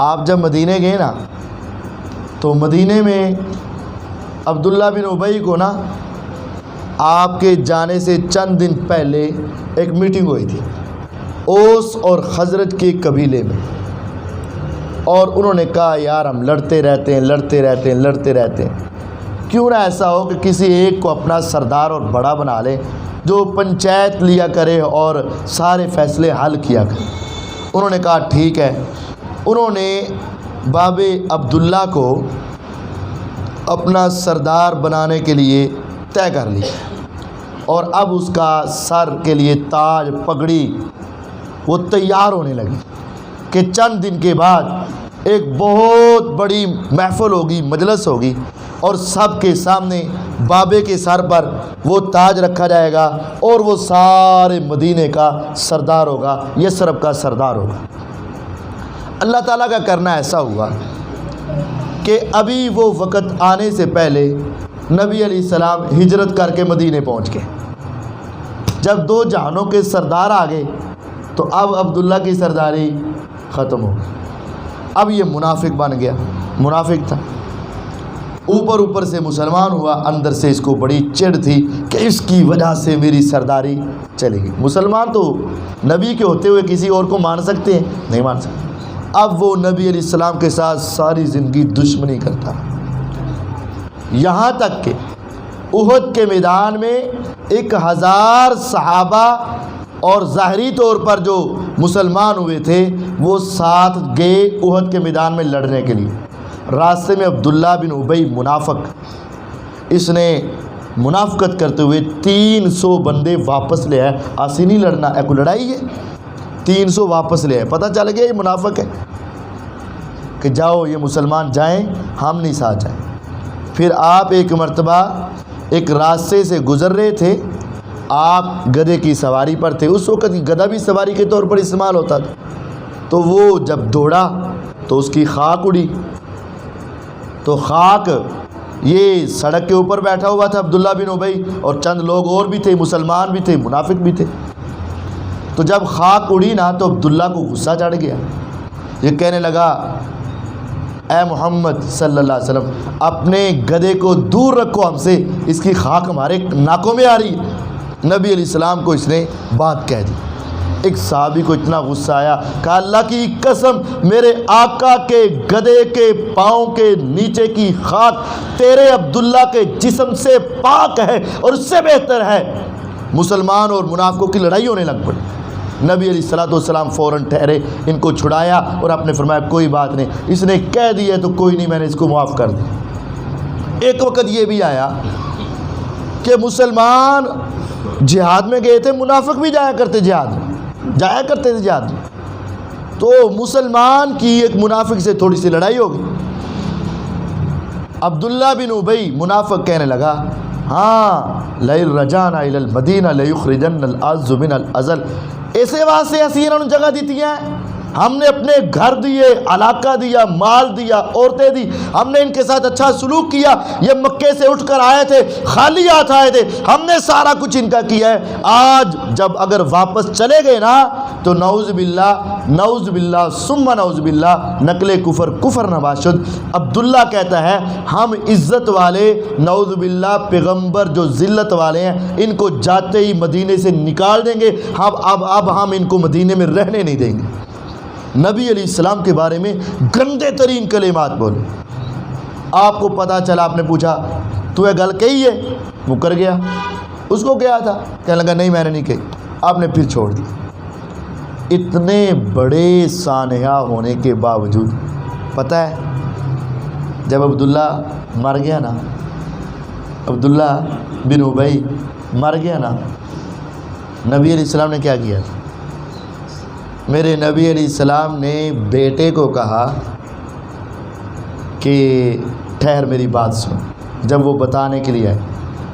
آپ جب مدینے گئے نا تو مدینے میں عبداللہ بن ابی کو نا آپ کے جانے سے چند دن پہلے ایک میٹنگ ہوئی تھی اوس اور خزرج کے قبیلے میں، اور انہوں نے کہا یار ہم لڑتے رہتے ہیں، کیوں نہ ایسا ہو کہ کسی ایک کو اپنا سردار اور بڑا بنا لے جو پنچایت لیا کرے اور سارے فیصلے حل کیا کرے۔ انہوں نے کہا ٹھیک ہے۔ انہوں نے باب عبداللہ کو اپنا سردار بنانے کے لیے طے کر لیا، اور اب اس کا سر کے لیے تاج پگڑی وہ تیار ہونے لگی کہ چند دن کے بعد ایک بہت بڑی محفل ہوگی، مجلس ہوگی، اور سب کے سامنے بابے کے سر پر وہ تاج رکھا جائے گا اور وہ سارے مدینے کا سردار ہوگا، یثرب کا سردار ہوگا۔ اللہ تعالیٰ کا کرنا ایسا ہوا کہ ابھی وہ وقت آنے سے پہلے نبی علیہ السلام ہجرت کر کے مدینے پہنچ گئے۔ جب دو جہانوں کے سردار آ گئے تو اب عبداللہ کی سرداری ختم ہو گئی۔ اب یہ منافق بن گیا، منافق تھا، اوپر سے مسلمان ہوا، اندر سے اس کو بڑی چڑ تھی کہ اس کی وجہ سے میری سرداری چلے گی۔ مسلمان تو نبی کے ہوتے ہوئے کسی اور کو مان سکتے ہیں؟ نہیں مان سکتے۔ اب وہ نبی علیہ السلام کے ساتھ ساری زندگی دشمنی کرتا، یہاں تک کہ احد کے میدان میں 1000 صحابہ اور ظاہری طور پر جو مسلمان ہوئے تھے وہ ساتھ گئے احد کے میدان میں لڑنے کے لیے۔ راستے میں عبداللہ بن ابی منافق، اس نے منافقت کرتے ہوئے 300 بندے واپس لے آئے۔ آسی نہیں لڑنا، ایک لڑائی ہے، 300 واپس لے آئے۔ پتہ چل گیا یہ منافق ہے کہ جاؤ یہ مسلمان جائیں، ہم نہیں ساتھ جائیں۔ پھر آپ ایک مرتبہ ایک راستے سے گزر رہے تھے، آپ گدھے کی سواری پر تھے، اس وقت گدھا بھی سواری کے طور پر استعمال ہوتا تھا، تو وہ جب دوڑا تو اس کی خاک اڑی، تو خاک یہ سڑک کے اوپر بیٹھا ہوا تھا عبداللہ بن ابی، اور چند لوگ اور بھی تھے، مسلمان بھی تھے، منافق بھی تھے۔ تو جب خاک اڑی نا تو عبداللہ کو غصہ چڑھ گیا، یہ کہنے لگا اے محمد صلی اللہ علیہ وسلم اپنے گدھے کو دور رکھو ہم سے، اس کی خاک ہمارے ناکوں میں آ رہی ہے۔ نبی علیہ السلام کو اس نے بات کہہ دی۔ ایک صحابی کو اتنا غصہ آیا، کہا اللہ کی قسم میرے آقا کے گدھے کے پاؤں کے نیچے کی خاک تیرے عبداللہ کے جسم سے پاک ہے اور اس سے بہتر ہے۔ مسلمان اور منافقوں کی لڑائی ہونے لگ پڑی۔ نبی علیہ السلام فوراً ٹھہرے، ان کو چھڑایا اور آپ نے فرمایا کوئی بات نہیں، اس نے کہہ دیا تو کوئی نہیں، میں نے اس کو معاف کر دیا۔ ایک وقت یہ بھی آیا کہ مسلمان جہاد میں گئے تھے، منافق بھی جایا کرتے تھے جہاد میں، تو مسلمان کی ایک منافق سے تھوڑی سی لڑائی ہو گئی۔ عبداللہ بن ابی منافق کہنے لگا ہاں لئن رجعنا الی المدینہ لیخرجن الاعز من الاذل، ایسے واسطے ایسی انہوں نے جگہ دیتی ہیں، ہم نے اپنے گھر دیے، علاقہ دیا، مال دیا، عورتیں دی، ہم نے ان کے ساتھ اچھا سلوک کیا، یہ مکے سے اٹھ کر آئے تھے، خالی ہاتھ آئے تھے، ہم نے سارا کچھ ان کا کیا ہے، آج جب اگر واپس چلے گئے نا تو نعوذ باللہ ثم نعوذ باللہ نقل کفر نہ باشد۔ عبداللہ کہتا ہے ہم عزت والے نعوذ باللہ پیغمبر جو ذلت والے ہیں ان کو جاتے ہی مدینے سے نکال دیں گے، اب ہم ان کو مدینے میں رہنے نہیں دیں گے۔ نبی علیہ السلام کے بارے میں گندے ترین کلمات بولے۔ آپ کو پتہ چلا، آپ نے پوچھا تو یہ گل کہی ہے؟ مکر گیا۔ اس کو کیا تھا؟ کہنے لگا نہیں میں نے نہیں کہی۔ آپ نے پھر چھوڑ دیا۔ اتنے بڑے سانحہ ہونے کے باوجود پتہ ہے جب عبداللہ مر گیا نا، عبداللہ بن ابی مر گیا نا، نبی علیہ السلام نے کیا کیا تھا؟ میرے نبی علیہ السلام نے بیٹے کو کہا کہ ٹھہر میری بات سن، جب وہ بتانے کے لیے آئے۔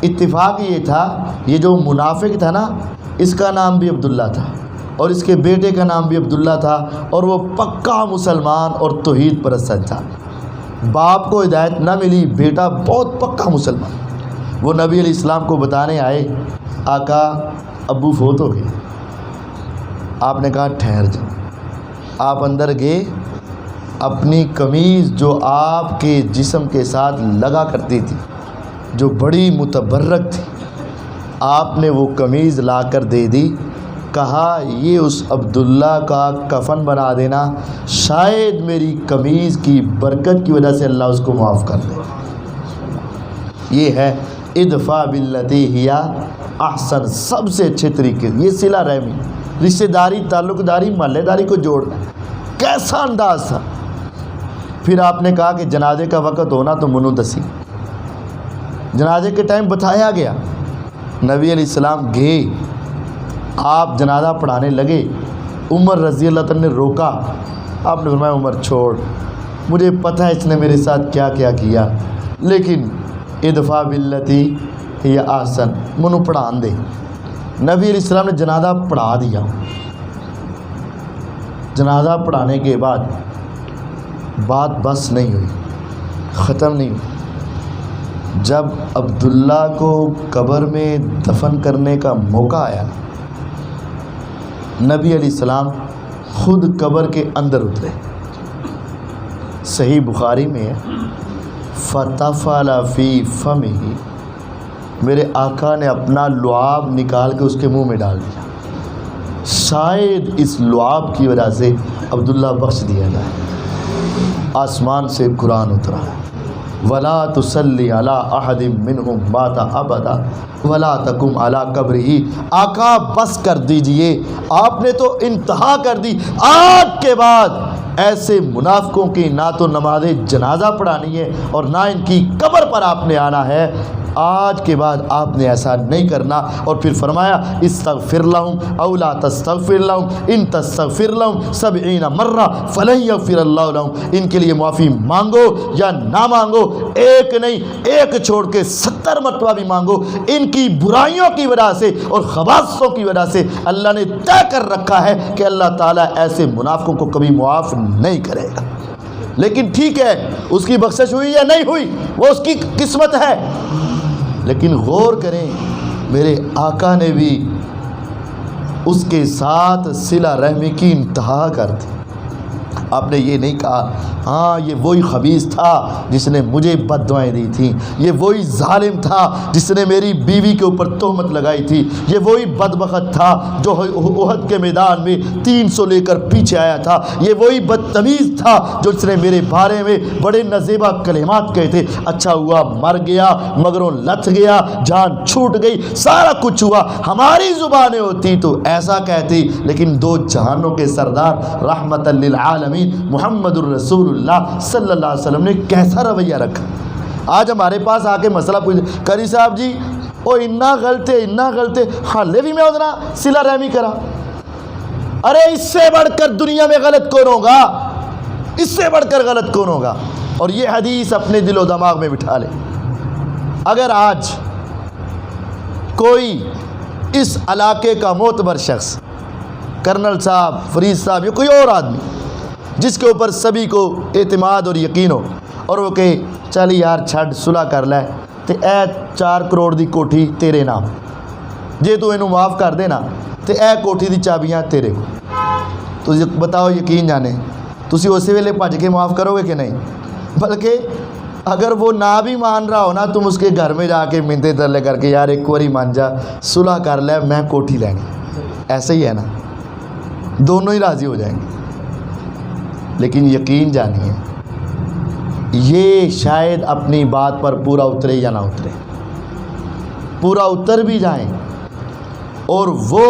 اتفاق یہ تھا یہ جو منافق تھا نا اس کا نام بھی عبداللہ تھا اور اس کے بیٹے کا نام بھی عبداللہ تھا، اور وہ پکا مسلمان اور توحید پرست تھا۔ باپ کو ہدایت نہ ملی، بیٹا بہت پکا مسلمان۔ وہ نبی علیہ السلام کو بتانے آئے آقا ابو فوت ہو گئے۔ آپ نے کہا ٹھہر جاؤ۔ آپ اندر گئے، اپنی قمیض جو آپ کے جسم کے ساتھ لگا کرتی تھی، جو بڑی متبرک تھی، آپ نے وہ قمیض لا کر دے دی. کہا یہ اس عبداللہ کا کفن بنا دینا، شاید میری قمیض کی برکت کی وجہ سے اللہ اس کو معاف کر دے. یہ ہے ادفع باللتی ہی احسن، سب سے اچھے طریقے. یہ صلہ رحمی، رشتہ داری، تعلق داری، محلے داری کو جوڑنا، کیسا انداز تھا. پھر آپ نے کہا کہ جنازے کا وقت ہونا تو منو دسی. جنازے کے ٹائم بتایا گیا، نبی علیہ السلام گئے، آپ جنازہ پڑھانے لگے. عمر رضی اللہ تعالیٰ نے روکا. آپ نے فرمایا عمر چھوڑ، مجھے پتہ ہے اس نے میرے ساتھ کیا کیا کیا، لیکن ادفع باللتی ہی احسن، منو پڑھان دے. نبی علیہ السلام نے جنازہ پڑھا دیا. جنازہ پڑھانے کے بعد بات بس نہیں ہوئی، ختم نہیں ہوئی. جب عبداللہ کو قبر میں دفن کرنے کا موقع آیا، نبی علیہ السلام خود قبر کے اندر اترے. صحیح بخاری میں ہے فَتَفَلَ فِي فَمِهِ، میرے آقا نے اپنا لعاب نکال کے اس کے منہ میں ڈال دیا. شاید اس لعاب کی وجہ سے عبداللہ بخش دیا جائے. آسمان سے قرآن اترا، وَلَا تُصَلِّ عَلَىٰ أَحَدٍ مِّنْهُمْ مَاتَ أَبَدًا وَلَا تَقُمْ عَلَىٰ قَبْرِهِ. آقا بس کر دیجئے، آپ نے تو انتہا کر دی. آج کے بعد ایسے منافقوں کی نہ تو نماز جنازہ پڑھانی ہے اور نہ ان کی قبر پر آپ نے آنا ہے. آج کے بعد آپ نے ایسا نہیں کرنا. اور پھر فرمایا استغفر لهم او لا تستغفر لهم ان تستغفر لهم 70 مرہ فلن یغفر اللہ لهم. ان کے لیے معافی مانگو یا نہ مانگو، ایک نہیں ایک چھوڑ کے 70 مرتبہ بھی مانگو. ان کی برائیوں کی وجہ سے اور خباثوں کی وجہ سے اللہ نے طے کر رکھا ہے کہ اللہ تعالیٰ ایسے منافقوں کو کبھی معاف نہیں کرے گا. لیکن ٹھیک ہے، اس کی بخشش ہوئی یا نہیں ہوئی وہ اس کی قسمت ہے. لیکن غور کریں، میرے آقا نے بھی اس کے ساتھ صلہ رحمی کی انتہا کر دی. آپ نے یہ نہیں کہا ہاں یہ وہی خبیث تھا جس نے مجھے بد دعائیں دی تھیں، یہ وہی ظالم تھا جس نے میری بیوی کے اوپر تہمت لگائی تھی، یہ وہی بدبخت تھا جو احد کے میدان میں 300 لے کر پیچھے آیا تھا، یہ وہی بدتمیز تھا جو اس نے میرے بارے میں بڑے نزیبہ کلمات کہے تھے. اچھا ہوا مر گیا، مگروں لتھ گیا، جان چھوٹ گئی، سارا کچھ ہوا. ہماری زبانیں ہوتی تو ایسا کہتی، لیکن دو جہانوں کے سردار رحمت للعالمین محمد الرسول اللہ صلی اللہ علیہ وسلم نے کیسا رویہ رکھا. آج ہمارے پاس آ کے مسئلہ پوچھ قاری صاحب جی او اتنا غلطے حالے بھی میں ادنا صلہ رحمی کرا. ارے اس سے بڑھ کر دنیا میں غلط کون ہوگا، اس سے بڑھ کر غلط کون ہوگا. اور یہ حدیث اپنے دل و دماغ میں بٹھا لے. اگر آج کوئی اس علاقے کا معتبر شخص، کرنل صاحب، فرید صاحب یا کوئی اور آدمی جس کے اوپر سبھی کو اعتماد اور یقین ہو، اور وہ کہے چل یار چھڈ صلح کر لے تے اے 4 کروڑ دی کوٹھی تیرے نام، جے تو اینو معاف کر دے نا تے اے کوٹھی دی چابیاں تیرے کو، تو بتاؤ یقین جانے تسی اسی ویلے بھج کے معاف کرو گے کہ نہیں؟ بلکہ اگر وہ نہ بھی مان رہا ہو نا، تم اس کے گھر میں جا کے منتے ترلے کر کے یار ایک باری مان جا، صلح کر لے، میں کوٹھی لینی. ایسے ہی ہے نا، دونوں ہی راضی ہو جائیں گے. لیکن یقین جانیے یہ شاید اپنی بات پر پورا اترے یا نہ اترے، پورا اتر بھی جائیں اور وہ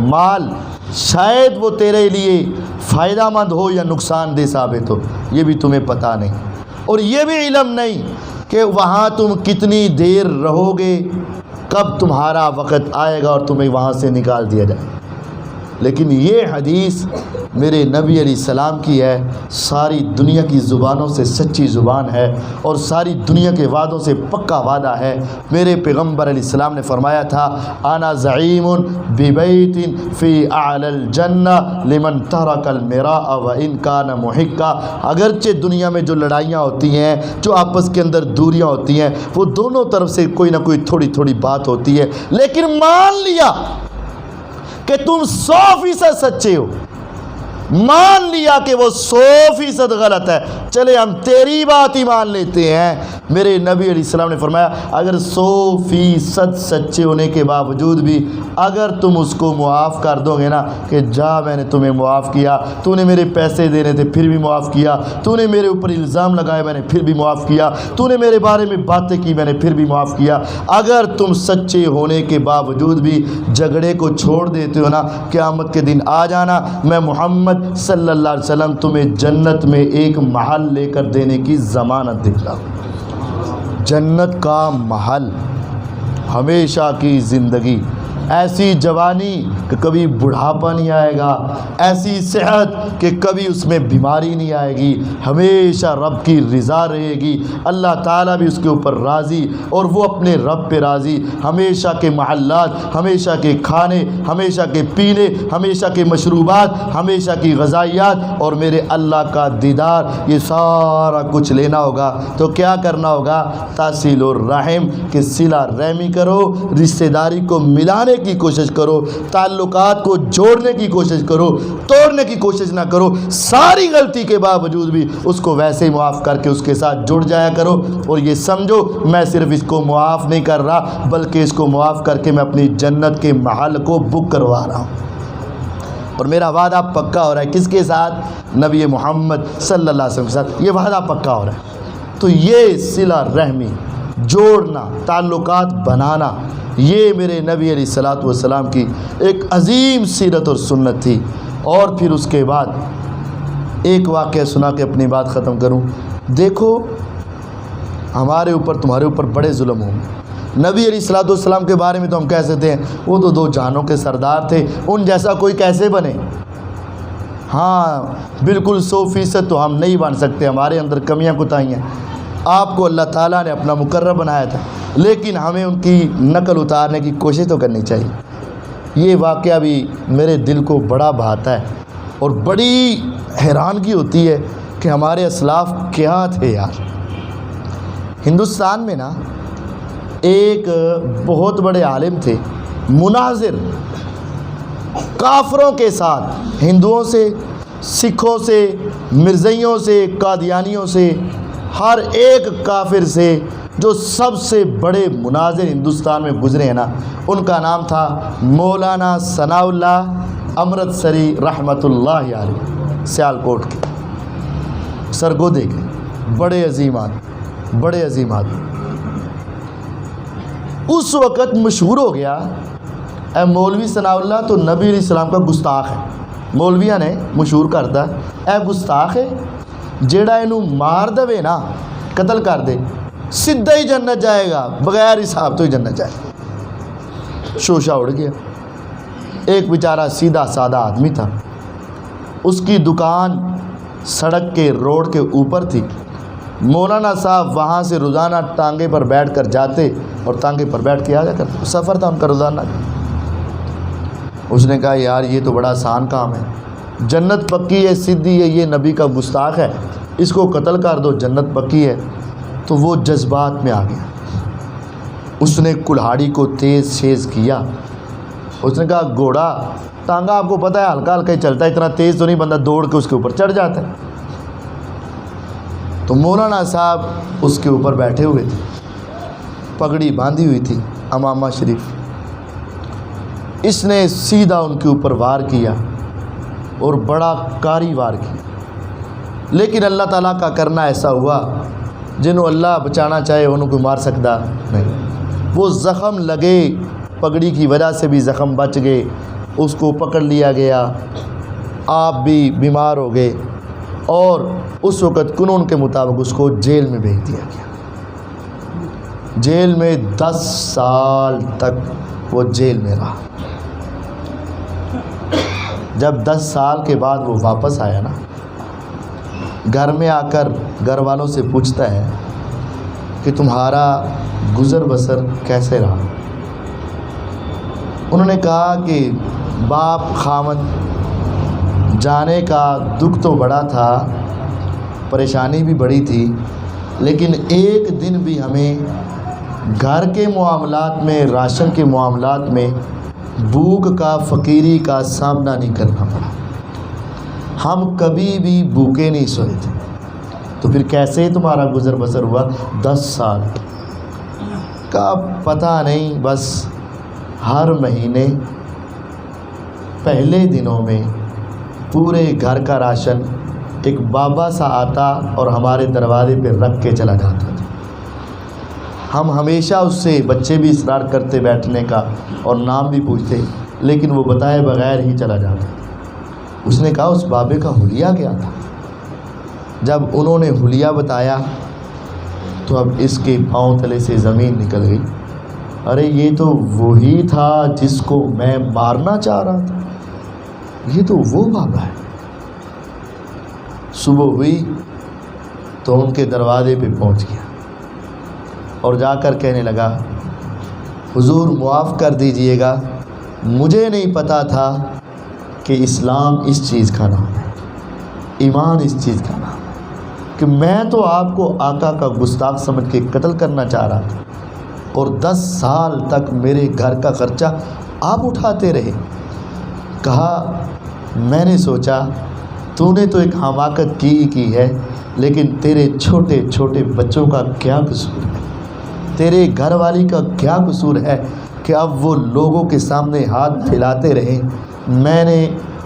مال شاید وہ تیرے لیے فائدہ مند ہو یا نقصان دہ ثابت ہو، یہ بھی تمہیں پتہ نہیں. اور یہ بھی علم نہیں کہ وہاں تم کتنی دیر رہو گے، کب تمہارا وقت آئے گا اور تمہیں وہاں سے نکال دیا جائے. لیکن یہ حدیث میرے نبی علیہ السلام کی ہے، ساری دنیا کی زبانوں سے سچی زبان ہے اور ساری دنیا کے وعدوں سے پکا وعدہ ہے. میرے پیغمبر علیہ السلام نے فرمایا تھا انا زعیم ببیت فی اعلی الجنہ لمن ترک المراء وان کان محقا. اگرچہ دنیا میں جو لڑائیاں ہوتی ہیں، جو آپس کے اندر دوریاں ہوتی ہیں، وہ دونوں طرف سے کوئی نہ کوئی تھوڑی تھوڑی بات ہوتی ہے، لیکن مان لیا کہ تم 100% سچے ہو، مان لیا کہ وہ 100% غلط ہے، چلے ہم تیری بات ہی مان لیتے ہیں۔ میرے نبی علیہ السلام نے فرمایا اگر 100% سچے ہونے کے باوجود بھی اگر تم اس کو معاف کر دو گے نا کہ جا میں نے تمہیں معاف کیا، تو نے میرے پیسے دینے تھے پھر بھی معاف کیا، تو نے میرے اوپر الزام لگائے میں نے پھر بھی معاف کیا، تو نے میرے بارے میں باتیں کی میں نے پھر بھی معاف کیا، اگر تم سچے ہونے کے باوجود بھی جھگڑے کو چھوڑ دیتے ہو نا، قیامت کے دن آ جانا، میں محمد صلی اللہ علیہ وسلم تمہیں جنت میں ایک محل لے کر دینے کی ضمانت دیتا ہوں۔ جنت کا محل، ہمیشہ کی زندگی، ایسی جوانی کہ کبھی بڑھاپا نہیں آئے گا، ایسی صحت کہ کبھی اس میں بیماری نہیں آئے گی، ہمیشہ رب کی رضا رہے گی، اللہ تعالیٰ بھی اس کے اوپر راضی اور وہ اپنے رب پہ راضی، ہمیشہ کے محلات، ہمیشہ کے کھانے، ہمیشہ کے پینے، ہمیشہ کے مشروبات، ہمیشہ کی غذائیات اور میرے اللہ کا دیدار، یہ سارا کچھ لینا ہوگا تو کیا کرنا ہوگا؟ تحصیل الرحم کہ صلہ رحمی کرو، رشتہ داری کو ملانے کی کوشش کرو، تعلقات کو جوڑنے کی کوشش کرو، توڑنے کی کوشش نہ کرو، ساری غلطی کے باوجود بھی اس کو ویسے ہی معاف کر کے اس کے ساتھ جڑ جایا کرو، اور یہ سمجھو میں صرف اس کو معاف نہیں کر رہا بلکہ اس کو معاف کر کے میں اپنی جنت کے محل کو بک کروا رہا ہوں، اور میرا وعدہ پکا ہو رہا ہے کس کے ساتھ؟ نبی محمد صلی اللہ علیہ وسلم کے ساتھ یہ وعدہ پکا ہو رہا ہے۔ تو یہ صلہ رحمی، جوڑنا، تعلقات بنانا، یہ میرے نبی علیہ الصلوۃ والسلام کی ایک عظیم سیرت اور سنت تھی۔ اور پھر اس کے بعد ایک واقعہ سنا کے اپنی بات ختم کروں۔ دیکھو ہمارے اوپر تمہارے اوپر بڑے ظلم ہوں گے، نبی علیہ الصلوۃ والسلام کے بارے میں تو ہم کہہ سکتے ہیں وہ تو 2 جہانوں کے سردار تھے، ان جیسا کوئی کیسے بنے؟ ہاں بالکل 100% تو ہم نہیں بن سکتے، ہمارے اندر کمیاں کوتاہیاں، آپ کو اللہ تعالیٰ نے اپنا مقرب بنایا تھا، لیکن ہمیں ان کی نقل اتارنے کی کوشش تو کرنی چاہیے۔ یہ واقعہ بھی میرے دل کو بڑا بھاتا ہے اور بڑی حیرانگی ہوتی ہے کہ ہمارے اسلاف کیا تھے یار۔ ہندوستان میں نا ایک بہت بڑے عالم تھے، مناظر، کافروں کے ساتھ، ہندوؤں سے، سکھوں سے، مرزائیوں سے، قادیانیوں سے، ہر ایک کافر سے، جو سب سے بڑے مناظر ہندوستان میں گزرے ہیں نا، ان کا نام تھا مولانا ثناء اللہ امرتسری رحمۃ اللہ علیہ، سیالکوٹ کے سرگودے کے بڑے عظیم آدمی، بڑے عظیم آدمی۔ اس وقت مشہور ہو گیا اے مولوی ثناء اللہ تو نبی علیہ السلام کا گستاخ ہے، مولویاں نے مشہور کرتا اے گستاخ ہے، جیڑا اینو مار دے نا، قتل کر دے، سیدھا ہی جنت جائے گا، بغیر حساب تو ہی جنت جائے گا۔ شوشہ اڑ گیا۔ ایک بیچارہ سیدھا سادہ آدمی تھا، اس کی دکان سڑک کے روڈ کے اوپر تھی، مولانا صاحب وہاں سے روزانہ ٹانگے پر بیٹھ کر جاتے اور ٹانگے پر بیٹھ کے آ جا کرتے، سفر تھا ان کا روزانہ۔ اس نے کہا یار یہ تو بڑا آسان کام ہے، جنت پکی ہے، سیدھی ہے، یہ نبی کا گستاخ ہے، اس کو قتل کر دو، جنت پکی ہے۔ تو وہ جذبات میں آ گیا، اس نے کلہاڑی کو تیز شیز کیا، اس نے کہا گھوڑا ٹانگا آپ کو پتہ ہے ہلکا ہلکا ہی چلتا ہے، اتنا تیز تو نہیں، بندہ دوڑ کے اس کے اوپر چڑھ جاتا ہے۔ تو مولانا صاحب اس کے اوپر بیٹھے ہوئے تھے، پگڑی باندھی ہوئی تھی، امامہ شریف، اس نے سیدھا ان کے اوپر وار کیا اور بڑا کاری وار کیا، لیکن اللہ تعالیٰ کا کرنا ایسا ہوا جنہوں اللہ بچانا چاہے انہوں کو مار سکتا نہیں، وہ زخم لگے، پگڑی کی وجہ سے بھی زخم بچ گئے، اس کو پکڑ لیا گیا، آپ بھی بیمار ہو گئے، اور اس وقت قانون کے مطابق اس کو جیل میں بھیج دیا گیا۔ جیل میں 10 سال تک وہ جیل میں رہا۔ جب 10 سال کے بعد وہ واپس آیا نا، گھر میں آ کر گھر والوں سے پوچھتا ہے کہ تمہارا گزر بسر کیسے رہا؟ انہوں نے کہا کہ باپ خامد جانے کا دکھ تو بڑا تھا، پریشانی بھی بڑی تھی، لیکن ایک دن بھی ہمیں گھر کے معاملات میں، راشن کے معاملات میں بھوک کا، فقیری کا سامنا نہیں کرنا پڑا۔ ہم کبھی بھی بھوکے نہیں سوئے تھے، تو پھر کیسے تمہارا گزر بسر ہوا 10 سال کا پتہ نہیں۔ بس ہر مہینے پہلے دنوں میں پورے گھر کا راشن ایک بابا سا آتا اور ہمارے دروازے پہ رکھ کے چلا جاتا تھا۔ ہم ہمیشہ اس سے، بچے بھی اصرار کرتے بیٹھنے کا اور نام بھی پوچھتے، لیکن وہ بتائے بغیر ہی چلا جاتا۔ اس نے کہا اس بابے کا حلیہ کیا تھا؟ جب انہوں نے حلیہ بتایا تو اب اس کے پاؤں تلے سے زمین نکل گئی۔ ارے یہ تو وہی تھا جس کو میں مارنا چاہ رہا تھا، یہ تو وہ بابا ہے۔ صبح ہوئی تو ان کے دروازے پہ پہنچ گیا اور جا کر کہنے لگا حضور معاف کر دیجئے گا، مجھے نہیں پتا تھا کہ اسلام اس چیز کا نام ہے، ایمان اس چیز کا نام ہے، کہ میں تو آپ کو آقا کا گستاخ سمجھ کے قتل کرنا چاہ رہا تھا، اور 10 سال تک میرے گھر کا خرچہ آپ اٹھاتے رہے۔ کہا میں نے سوچا تو نے تو ایک حماقت کی ہے، لیکن تیرے چھوٹے چھوٹے بچوں کا کیا قصور ہے، تیرے گھر والی کا کیا قصور ہے کہ اب وہ لوگوں کے سامنے ہاتھ پھیلاتے رہیں۔ میں نے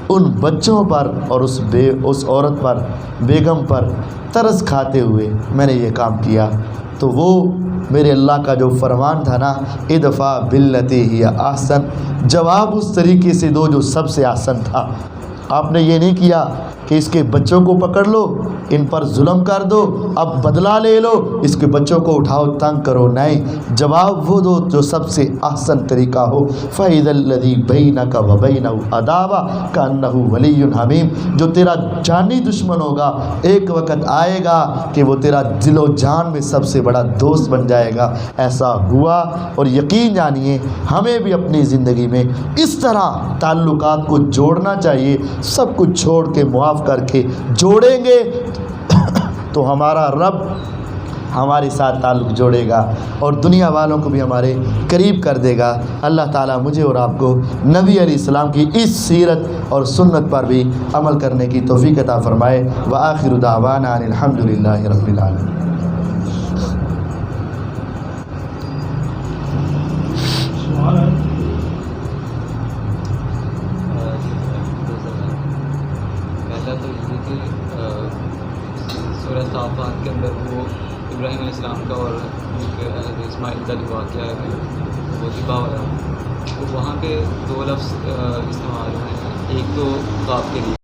ان بچوں پر اور اس عورت پر، بیگم پر ترس کھاتے ہوئے میں نے یہ کام کیا۔ تو وہ میرے اللہ کا جو فرمان تھا نا، ادفع باللتی ہی احسن، جواب اس طریقے سے دو جو سب سے آسن تھا۔ آپ نے یہ نہیں کیا کہ اس کے بچوں کو پکڑ لو، ان پر ظلم کر دو، اب بدلہ لے لو، اس کے بچوں کو اٹھاؤ تنگ کرو، نہیں، جواب وہ دو جو سب سے احسن طریقہ ہو۔ فَإِذَا الَّذِي بَيْنَكَ وَبَيْنَهُ عَدَاوَةٌ كَأَنَّهُ وَلِيٌّ حَمِيمٌ، جو تیرا جانی دشمن ہوگا ایک وقت آئے گا کہ وہ تیرا دل و جان میں سب سے بڑا دوست بن جائے گا۔ ایسا ہوا، اور یقین جانیے ہمیں بھی اپنی زندگی میں اس طرح تعلقات کو جوڑنا چاہیے، سب کچھ چھوڑ کے معاف کر کے جوڑیں گے تو ہمارا رب ہمارے ساتھ تعلق جوڑے گا اور دنیا والوں کو بھی ہمارے قریب کر دے گا۔ اللہ تعالیٰ مجھے اور آپ کو نبی علیہ السلام کی اس سیرت اور سنت پر بھی عمل کرنے کی توفیق عطا فرمائے۔ وآخر دعوانا ان الحمد للہ رب العالمین۔ سورہ صافات کے اندر وہ ابراہیم علیہ السلام کا اور اسماعیل کا جو واقعہ ہے وہ ذبح ہوا، تو وہاں پہ 2 لفظ استعمال ہیں، ایک تو خواب کے لیے